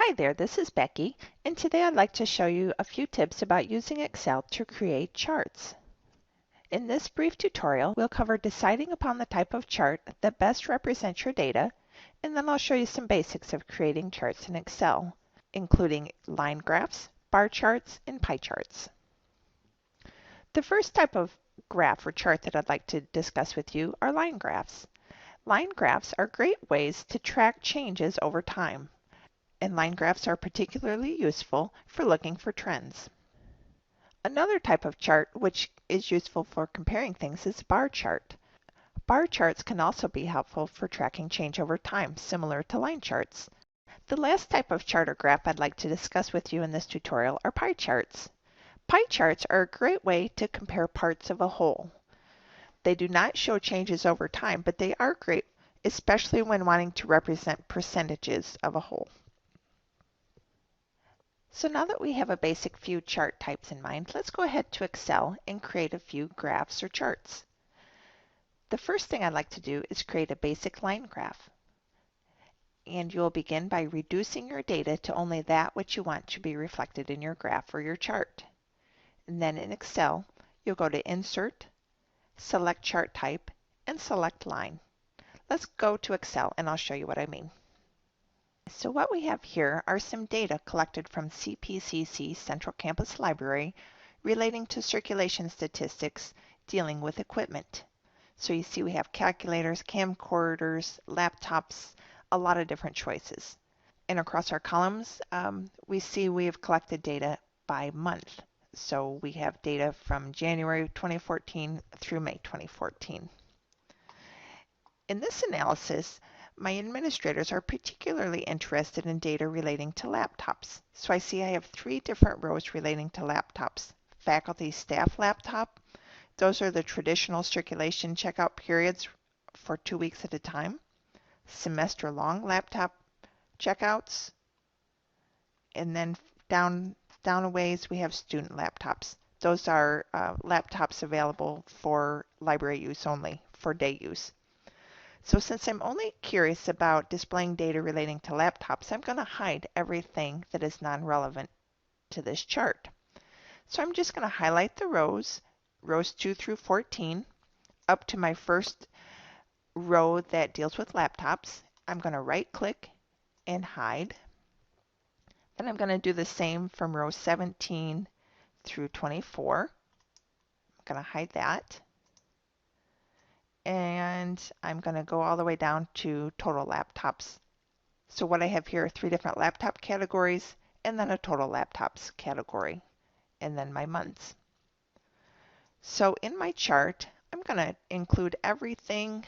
Hi there, this is Becky, and today I'd like to show you a few tips about using Excel to create charts. In this brief tutorial, we'll cover deciding upon the type of chart that best represents your data, and then I'll show you some basics of creating charts in Excel, including line graphs, bar charts, and pie charts. The first type of graph or chart that I'd like to discuss with you are line graphs. Line graphs are great ways to track changes over time, and line graphs are particularly useful for looking for trends. Another type of chart which is useful for comparing things is a bar chart. Bar charts can also be helpful for tracking change over time, similar to line charts. The last type of chart or graph I'd like to discuss with you in this tutorial are pie charts. Pie charts are a great way to compare parts of a whole. They do not show changes over time, but they are great, especially when wanting to represent percentages of a whole. So now that we have a basic few chart types in mind, let's go ahead to Excel and create a few graphs or charts. The first thing I'd like to do is create a basic line graph. And you'll begin by reducing your data to only that which you want to be reflected in your graph or your chart. And then in Excel, you'll go to Insert, select Chart Type, and select Line. Let's go to Excel and I'll show you what I mean. So what we have here are some data collected from CPCC Central Campus Library relating to circulation statistics dealing with equipment. So you see we have calculators, camcorders, laptops, a lot of different choices. And across our columns, we see we have collected data by month. So we have data from January 2014 through May 2014. In this analysis, my administrators are particularly interested in data relating to laptops. So I see I have 3 different rows relating to laptops. Faculty staff laptop, those are the traditional circulation checkout periods for 2 weeks at a time. Semester long laptop checkouts. And then down a ways we have student laptops. Those are laptops available for library use only, for day use. So since I'm only curious about displaying data relating to laptops, I'm going to hide everything that is non-relevant to this chart. So I'm just going to highlight the rows 2 through 14, up to my first row that deals with laptops. I'm going to right-click and hide. Then I'm going to do the same from row 17 through 24. I'm going to hide that. And I'm going to go all the way down to total laptops. So what I have here are 3 different laptop categories and then a total laptops category and then my months. So in my chart, I'm going to include everything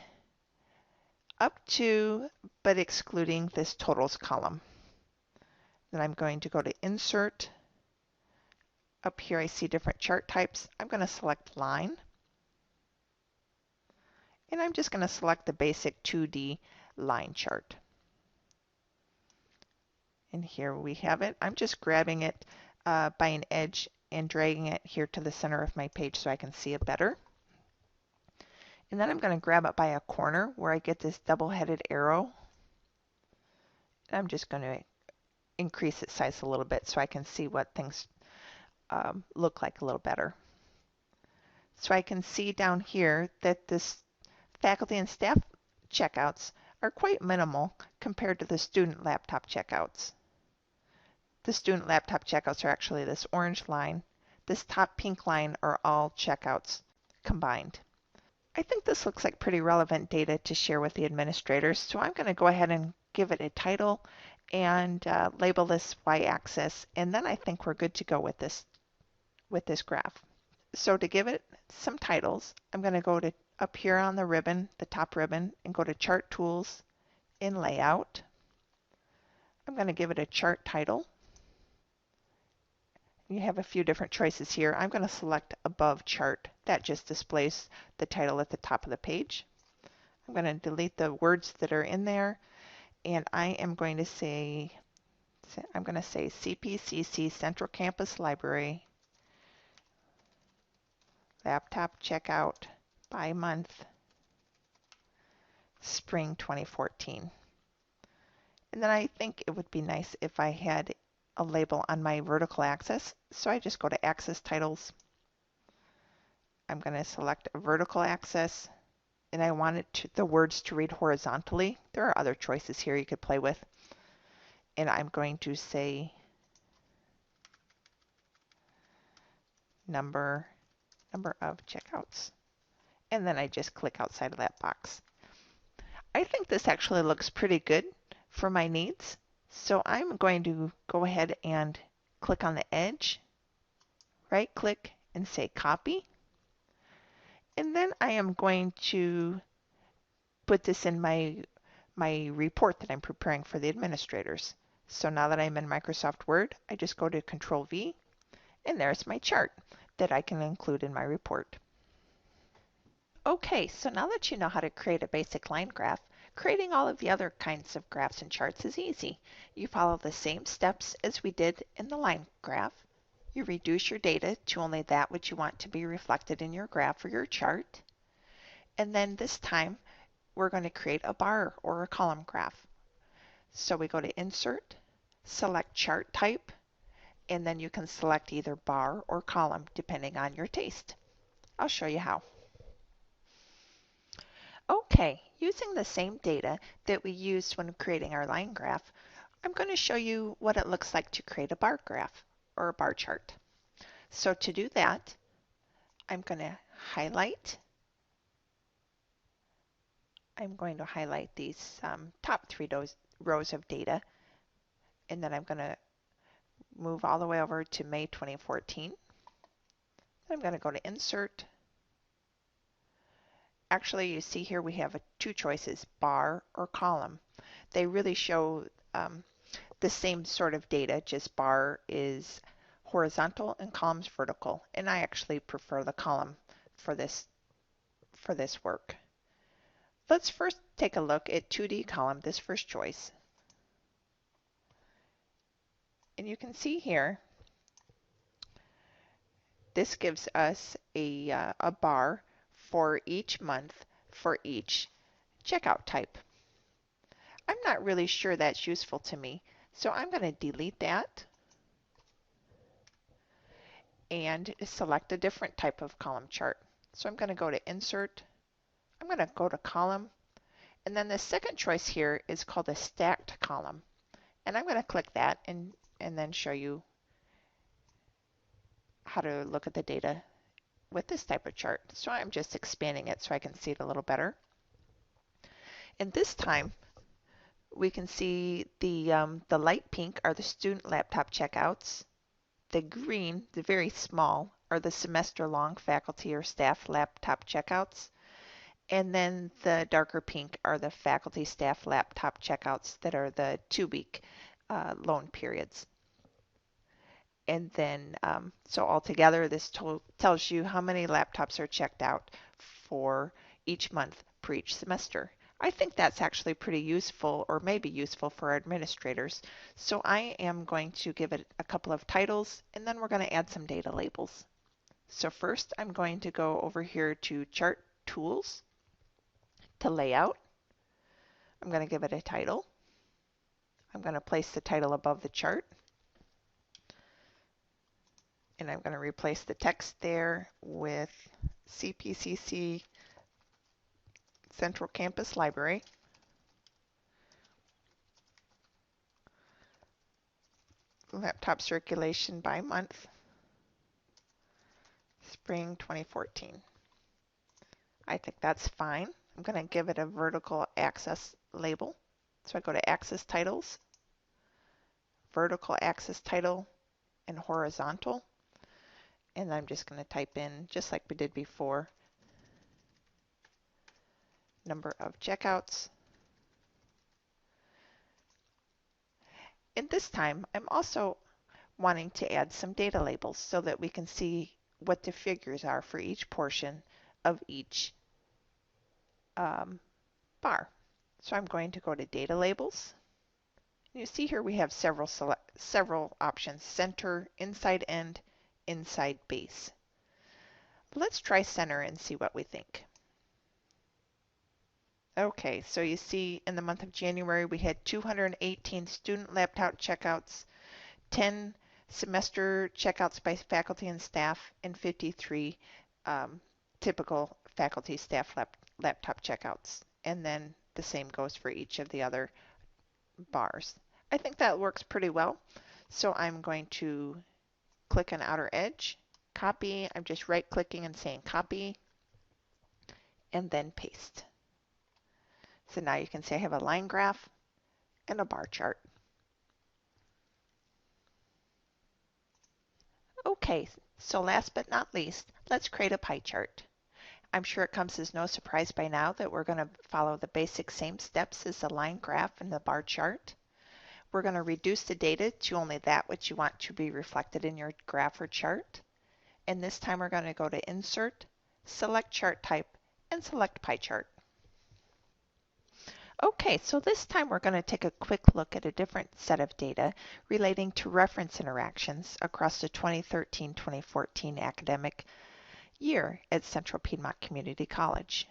up to but excluding this totals column. Then I'm going to go to Insert. Up here I see different chart types. I'm going to select Line. And I'm just going to select the basic 2D line chart. And here we have it. I'm just grabbing it by an edge and dragging it here to the center of my page so I can see it better. And then I'm going to grab it by a corner where I get this double-headed arrow. And I'm just going to increase its size a little bit so I can see what things look like a little better. So I can see down here that this faculty and staff checkouts are quite minimal compared to the student laptop checkouts. The student laptop checkouts are actually this orange line. This top pink line are all checkouts combined. I think this looks like pretty relevant data to share with the administrators, so I'm going to go ahead and give it a title and label this y-axis, and then I think we're good to go with this graph. So to give it some titles, I'm going to go to up here on the ribbon, the top ribbon, and go to Chart Tools in Layout. I'm going to give it a chart title. You have a few different choices here. I'm going to select Above Chart. That just displays the title at the top of the page. I'm going to delete the words that are in there, and I am going to say, CPCC Central Campus Library Laptop Checkout by Month, Spring 2014. And then I think it would be nice if I had a label on my vertical axis. So I just go to Axis Titles. I'm going to select a vertical axis, and I want the words to read horizontally. There are other choices here you could play with. And I'm going to say number of checkouts. And then I just click outside of that box. I think this actually looks pretty good for my needs. So I'm going to go ahead and click on the edge, right click and say copy. And then I am going to put this in my report that I'm preparing for the administrators. So now that I'm in Microsoft Word, I just go to Control V, and there's my chart that I can include in my report. Okay, so now that you know how to create a basic line graph, creating all of the other kinds of graphs and charts is easy. You follow the same steps as we did in the line graph. You reduce your data to only that which you want to be reflected in your graph or your chart. And then this time, we're going to create a bar or a column graph. So we go to Insert, select Chart Type, and then you can select either bar or column depending on your taste. I'll show you how. Okay, using the same data that we used when creating our line graph, I'm going to show you what it looks like to create a bar graph or a bar chart. So to do that, I'm going to highlight these top three rows of data, and then I'm going to move all the way over to May 2014. I'm going to go to Insert. Actually, you see here we have two choices, bar or column. They really show the same sort of data, just bar is horizontal and column's vertical. And I actually prefer the column for this work. Let's first take a look at 2D column, this first choice. And you can see here, this gives us a bar for each month for each checkout type. I'm not really sure that's useful to me, so I'm going to delete that and select a different type of column chart. So I'm going to go to Insert, I'm going to go to Column, and then the second choice here is called a stacked column. And I'm going to click that and then show you how to look at the data with this type of chart. So I'm just expanding it so I can see it a little better. And this time, we can see the light pink are the student laptop checkouts. The green, the very small, are the semester-long faculty or staff laptop checkouts. And then the darker pink are the faculty staff laptop checkouts that are the 2-week loan periods. And then, so altogether, this tells you how many laptops are checked out for each month per each semester. I think that's actually pretty useful, or maybe useful for our administrators. So I am going to give it a couple of titles, and then we're going to add some data labels. So first, I'm going to go over here to Chart Tools, to Layout. I'm going to give it a title. I'm going to place the title above the chart. And I'm going to replace the text there with CPCC Central Campus Library. Laptop circulation by month, spring 2014. I think that's fine. I'm going to give it a vertical axis label. So I go to Axis Titles, vertical axis title, and horizontal. And I'm just going to type in, just like we did before, number of checkouts. And this time, I'm also wanting to add some data labels so that we can see what the figures are for each portion of each bar. So I'm going to go to Data Labels. You see here we have several options: center, inside end, inside base. Let's try center and see what we think. Okay, so you see in the month of January we had 218 student laptop checkouts, 10 semester checkouts by faculty and staff, and 53 um, typical faculty staff laptop checkouts. And then the same goes for each of the other bars. I think that works pretty well. So I'm going to click on outer edge, copy. I'm just right clicking and saying copy, and then paste. So now you can see I have a line graph and a bar chart. Okay, so last but not least, let's create a pie chart. I'm sure it comes as no surprise by now that we're going to follow the basic same steps as the line graph and the bar chart. We're going to reduce the data to only that which you want to be reflected in your graph or chart. And this time we're going to go to Insert, select Chart Type, and select Pie Chart. Okay, so this time we're going to take a quick look at a different set of data relating to reference interactions across the 2013-2014 academic year at Central Piedmont Community College.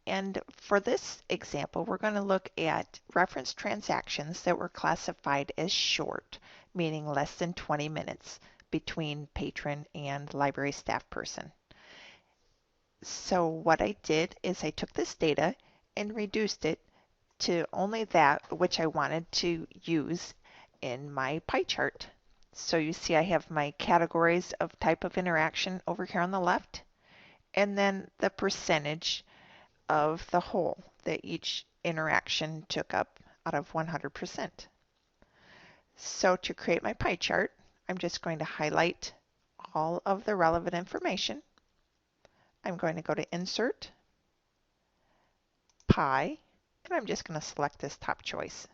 And for this example, we're going to look at reference transactions that were classified as short, meaning less than 20 minutes between patron and library staff person. So what I did is I took this data and reduced it to only that which I wanted to use in my pie chart. So you see I have my categories of type of interaction over here on the left, and then the percentage of the whole that each interaction took up out of 100%. So to create my pie chart, I'm just going to highlight all of the relevant information. I'm going to go to Insert, Pie, and I'm just going to select this top choice.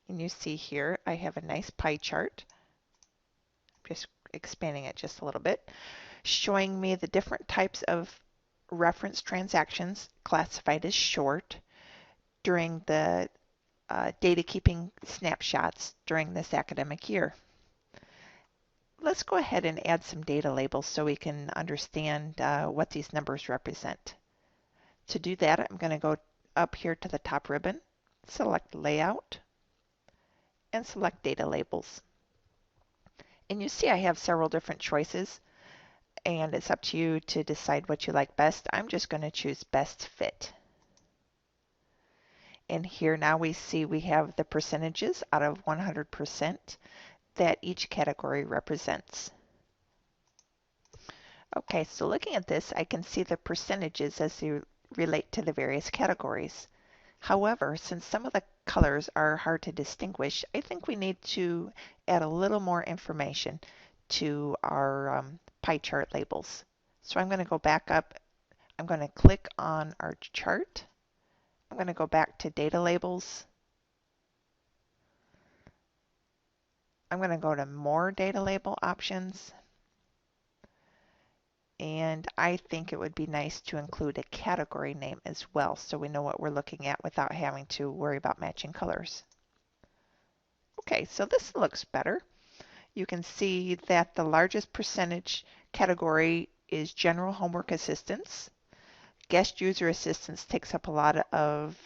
And you see here I have a nice pie chart. I'm just expanding it just a little bit, showing me the different types of reference transactions classified as short during the data keeping snapshots during this academic year. Let's go ahead and add some data labels so we can understand what these numbers represent. To do that, I'm going to go up here to the top ribbon, select Layout, and select Data Labels. And you see I have several different choices, and it's up to you to decide what you like best. I'm just going to choose Best Fit. And here now we see we have the percentages out of 100% that each category represents. Okay, so looking at this, I can see the percentages as they relate to the various categories. However, since some of the colors are hard to distinguish, I think we need to add a little more information to our pie chart labels. So I'm going to go back up. I'm going to click on our chart. I'm going to go back to Data Labels. I'm going to go to More Data Label Options. And I think it would be nice to include a category name as well so we know what we're looking at without having to worry about matching colors. Okay, so this looks better. You can see that the largest percentage category is General Homework Assistance. Guest User Assistance takes up a lot of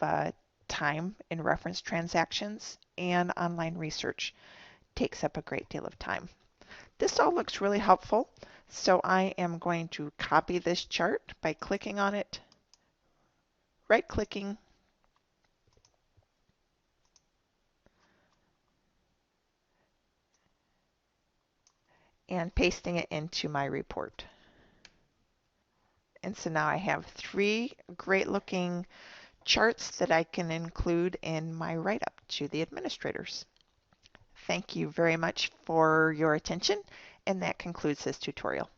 time in reference transactions, and online research takes up a great deal of time. This all looks really helpful, so I am going to copy this chart by clicking on it, right-clicking, and pasting it into my report. And so now I have 3 great-looking charts that I can include in my write-up to the administrators. Thank you very much for your attention, and that concludes this tutorial.